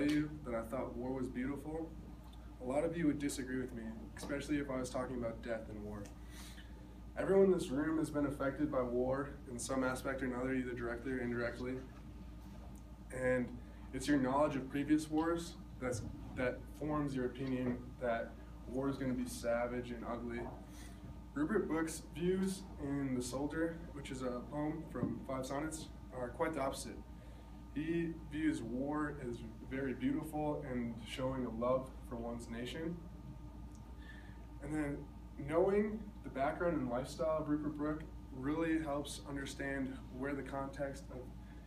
you that I thought war was beautiful, a lot of you would disagree with me, especially if I was talking about death and war. Everyone in this room has been affected by war in some aspect or another, either directly or indirectly. And it's your knowledge of previous wars that forms your opinion that war is going to be savage and ugly. Rupert Brooke's views in The Soldier, which is a poem from 5 sonnets, are quite the opposite. He views war as very beautiful and showing a love for one's nation. And then knowing the background and lifestyle of Rupert Brooke really helps understand where the context of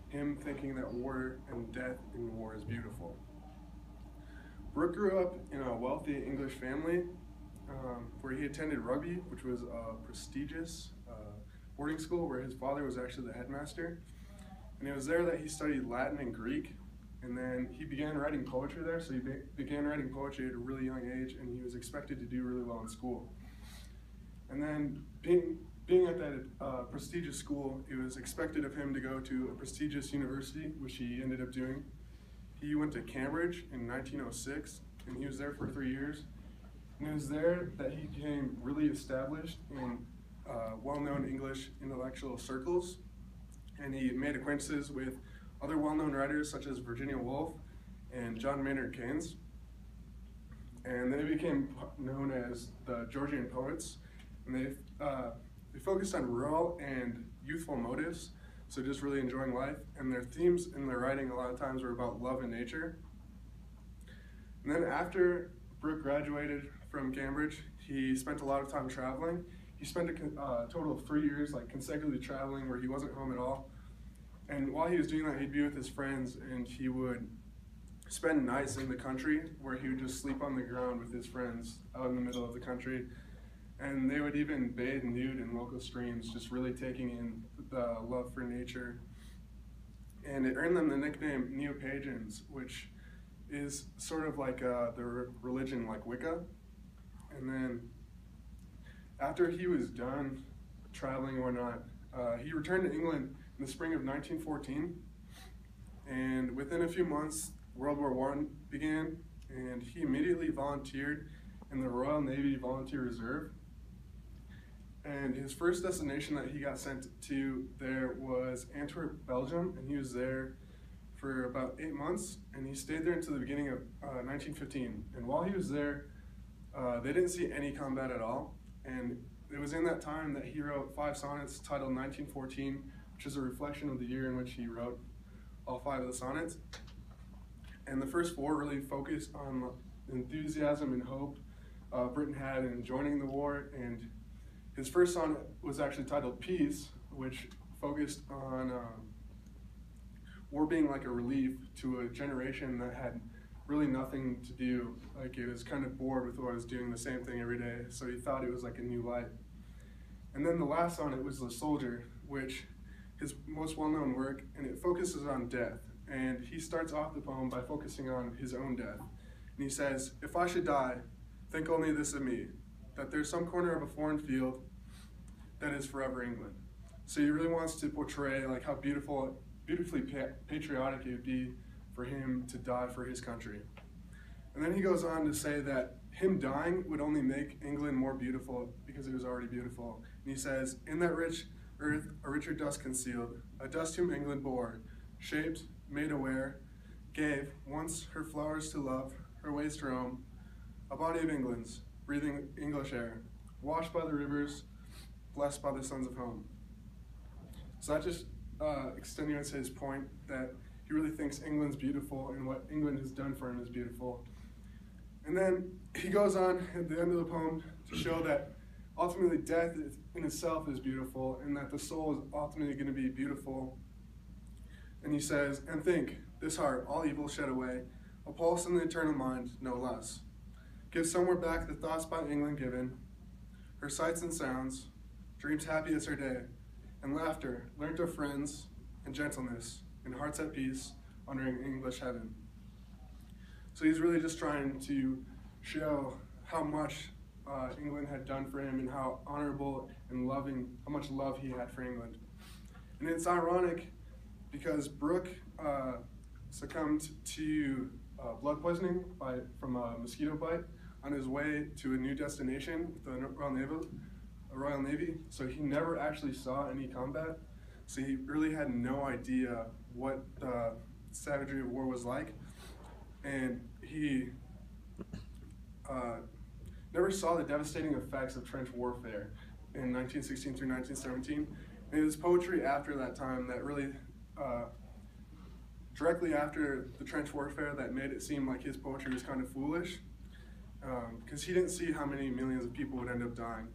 him thinking that war and death in war is beautiful. Brooke grew up in a wealthy English family where he attended rugby, which was a prestigious boarding school where his father was actually the headmaster. And it was there that he studied Latin and Greek, and then he began writing poetry there, so he began writing poetry at a really young age, and he was expected to do really well in school. And then being at that prestigious school, it was expected of him to go to a prestigious university, which he ended up doing. He went to Cambridge in 1906, and he was there for 3 years. And it was there that he became really established in well-known English intellectual circles. And he made acquaintances with other well-known writers such as Virginia Woolf and John Maynard Keynes. And they became known as the Georgian poets. And they focused on rural and youthful motives, so just really enjoying life. And their themes in their writing a lot of times were about love and nature. And then after Brooke graduated from Cambridge, he spent a lot of time traveling. He spent a total of 3 years consecutively traveling where he wasn't home at all. And while he was doing that, he'd be with his friends and he would spend nights in the country where he would just sleep on the ground with his friends out in the middle of the country. And they would even bathe nude in local streams, just really taking in the love for nature. And it earned them the nickname Neo-Pagans, which is sort of like the religion like Wicca. And then after he was done traveling and whatnot, he returned to England in the spring of 1914. And within a few months, World War I began, and he immediately volunteered in the Royal Navy Volunteer Reserve. And his first destination that he got sent to there was Antwerp, Belgium, and he was there for about 8 months, and he stayed there until the beginning of 1915. And while he was there, they didn't see any combat at all. And it was in that time that he wrote 5 sonnets titled 1914, which is a reflection of the year in which he wrote all 5 of the sonnets. And the first 4 really focused on the enthusiasm and hope Britain had in joining the war. And his first sonnet was actually titled Peace, which focused on war being like a relief to a generation that had really nothing to do. Like, it was kind of bored with what it was doing the same thing every day, so he thought it was like a new life. And then the last sonnet was The Soldier, which his most well-known work, and it focuses on death. And he starts off the poem by focusing on his own death. And he says, "If I should die, think only this of me, that there's some corner of a foreign field that is forever England." So he really wants to portray like how beautifully patriotic it would be for him to die for his country. And then he goes on to say that him dying would only make England more beautiful because it was already beautiful. And he says, "In that rich earth a richer dust concealed, a dust whom England bore, shaped, made aware, gave once her flowers to love, her ways to roam, a body of England's, breathing English air, washed by the rivers, blessed by the sons of home." So that just extenuates his point that he really thinks England's beautiful and what England has done for him is beautiful. And then he goes on at the end of the poem to show that ultimately death in itself is beautiful and that the soul is ultimately going to be beautiful. And he says, "And think, this heart, all evil shed away, a pulse in the eternal mind, no less. Give somewhere back the thoughts by England given, her sights and sounds, dreams happy as her day, and laughter learnt of friends, and gentleness, and hearts at peace under an English heaven." So he's really just trying to show how much England had done for him and how honorable and loving, how much love he had for England. And it's ironic because Brooke succumbed to blood poisoning from a mosquito bite on his way to a new destination with the Royal Navy. So he never actually saw any combat. So he really had no idea what the savagery of war was like. And he never saw the devastating effects of trench warfare in 1916 through 1917. And it was poetry after that time that really, directly after the trench warfare, that made it seem like his poetry was kind of foolish, because he didn't see how many millions of people would end up dying.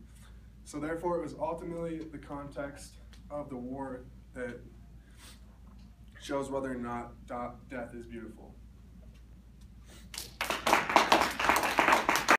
So therefore, it was ultimately the context of the war that shows whether or not death is beautiful.